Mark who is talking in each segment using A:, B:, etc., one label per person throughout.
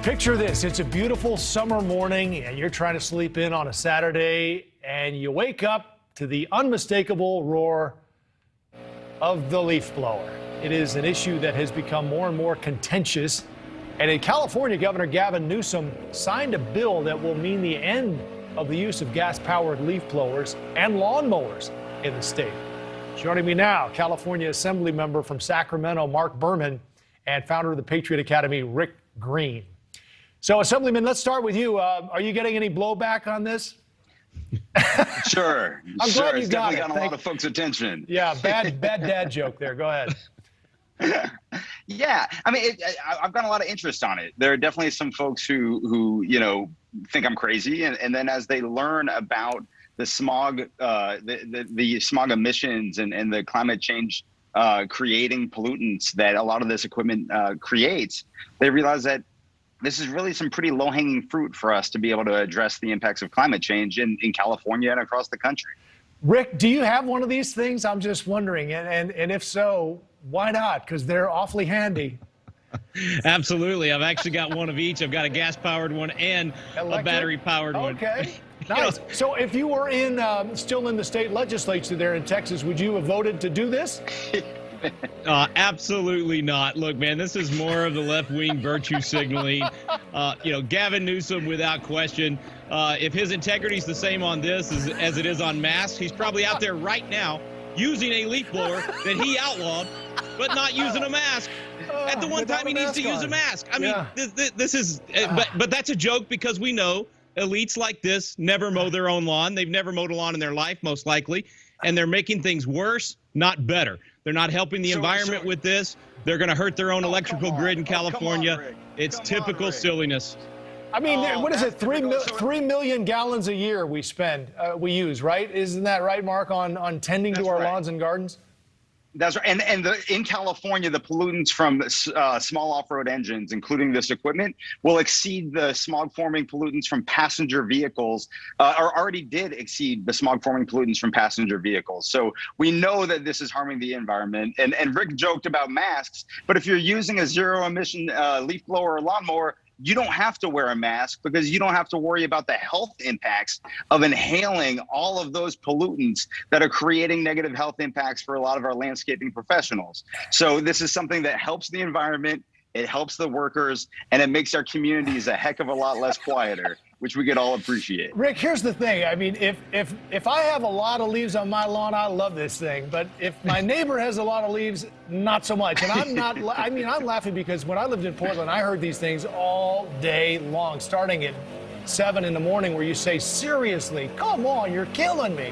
A: Picture this. It's a beautiful summer morning and you're trying to sleep in on a Saturday and you wake up to the unmistakable roar of the leaf blower. It is an issue that has become more and more contentious. And in California, Governor Gavin Newsom signed a bill that will mean the end of the use of gas-powered leaf blowers and lawnmowers in the state. Joining me now, California Assemblymember from Sacramento, Marc Berman, and founder of the Patriot Academy, Rick Green. So, Assemblyman, let's start with you. Are you getting any blowback on this?
B: Sure.
A: I'm glad you
B: it's
A: got
B: definitely
A: it.
B: got a lot of folks' attention.
A: Yeah, bad dad joke there. Go ahead.
B: Yeah, I mean, I've got a lot of interest on it. There are definitely some folks who think I'm crazy, and then as they learn about the smog, the smog emissions and the climate change creating pollutants that a lot of this equipment creates, they realize that this is really some pretty low-hanging fruit for us to be able to address the impacts of climate change in California and across the country.
A: Rick, do you have one of these things? I'm just wondering, and if so, why not? Because they're awfully handy.
C: Absolutely. I've actually got one of each. I've got a gas-powered one and a battery-powered one.
A: Okay. Nice. So if you were still in the state legislature there in Texas, would you have voted to do this?
C: Absolutely not. Look, man, this is more of the left-wing virtue signaling. Gavin Newsom, without question, if his integrity is the same on this as it is on masks, he's probably out there right now using a leaf blower that he outlawed, but not using a mask. At the one time he needs to use a mask. I mean, this is, but that's a joke because we know elites like this never mow their own lawn. They've never mowed a lawn in their life, most likely, and they're making things worse, not better. They're not helping the environment with this. They're going to hurt their own electrical grid in California. It's typical silliness.
A: I mean, what is it? 3 million gallons a year we we use, right? Isn't that right, Mark, on tending to our lawns and gardens?
B: That's right. And in California, the pollutants from small off-road engines, including this equipment, will exceed the smog-forming pollutants from passenger vehicles, or already did exceed the smog-forming pollutants from passenger vehicles. So we know that this is harming the environment. And Rick joked about masks, but if you're using a zero-emission leaf blower or lawnmower, you don't have to wear a mask because you don't have to worry about the health impacts of inhaling all of those pollutants that are creating negative health impacts for a lot of our landscaping professionals. So this is something that helps the environment, it helps the workers, and it makes our communities a heck of a lot less quieter, which we could all appreciate.
A: Rick, here's the thing. I mean, if I have a lot of leaves on my lawn, I love this thing. But if my neighbor has a lot of leaves, not so much. And I'm not, I mean, I'm laughing because when I lived in Portland, I heard these things all day long, starting at 7 in the morning, where you say, seriously, come on, you're killing me.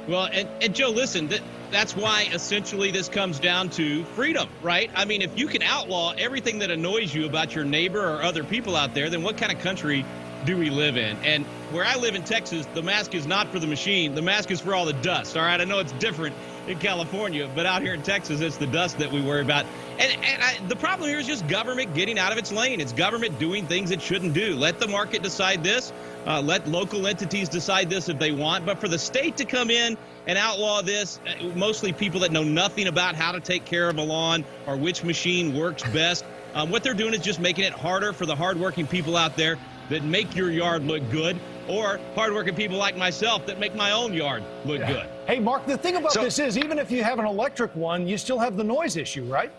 C: Well, and Joe, listen, that's why essentially this comes down to freedom, right? I mean, if you can outlaw everything that annoys you about your neighbor or other people out there, then what kind of country do we live in? And where I live in Texas, the mask is not for the machine. The mask is for all the dust, all right? I know it's different in California, but out here in Texas, it's the dust that we worry about. And the problem here is just government getting out of its lane. It's government doing things it shouldn't do. Let the market decide this. Let local entities decide this if they want. But for the state to come in and outlaw this, mostly people that know nothing about how to take care of a lawn or which machine works best, what they're doing is just making it harder for the hardworking people out there that make your yard look good, or hardworking people like myself that make my own yard look good.
A: Hey, Mark, the thing about this is, even if you have an electric one, you still have the noise issue, right?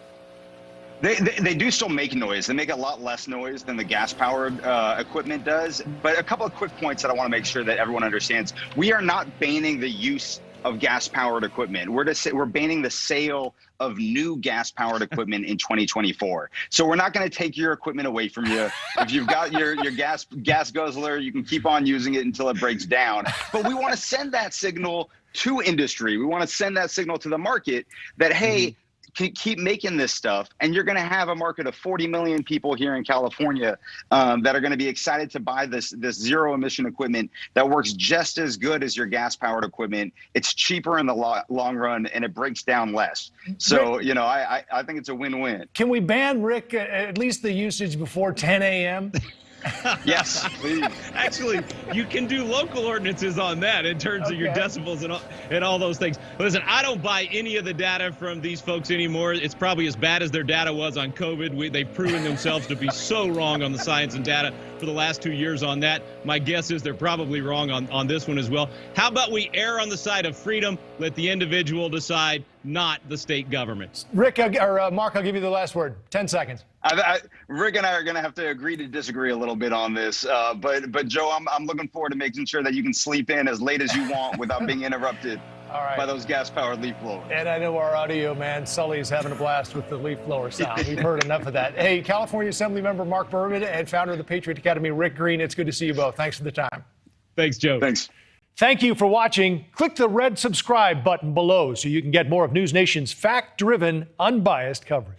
B: They do still make noise. They make a lot less noise than the gas-powered equipment does. But a couple of quick points that I want to make sure that everyone understands. We are not banning the use of gas-powered equipment. We're banning the sale of new gas-powered equipment in 2024. So we're not going to take your equipment away from you. If you've got your gas guzzler, you can keep on using it until it breaks down. But we want to send that signal to industry. We want to send that signal to the market that, hey, keep making this stuff, and you're going to have a market of 40 million people here in California that are going to be excited to buy this zero emission equipment that works just as good as your gas powered equipment. It's cheaper in the long run, and it breaks down less. So,
A: Rick,
B: I think it's a win-win.
A: Can we ban, Rick, at least the usage before 10 a.m.?
B: Yes, please.
C: Actually, you can do local ordinances on that in terms of your decibels and all those things. Listen, I don't buy any of the data from these folks anymore. It's probably as bad as their data was on COVID. They've proven themselves to be so wrong on the science and data for the last 2 years on that. My guess is they're probably wrong on this one as well. How about we err on the side of freedom, let the individual decide, not the state government?
A: Rick, or Mark, I'll give you the last word. 10 seconds.
B: Rick and I are going to have to agree to disagree a little bit on this. But Joe, I'm looking forward to making sure that you can sleep in as late as you want without being interrupted by those gas-powered leaf blowers.
A: And I know our audio man, Sully, is having a blast with the leaf blower sound. We've heard enough of that. Hey, California Assemblymember Marc Berman and founder of the Patriot Academy, Rick Green, it's good to see you both. Thanks for the time.
C: Thanks, Joe.
B: Thanks.
A: Thank you for watching. Click the red subscribe button below so you can get more of NewsNation's fact-driven, unbiased coverage.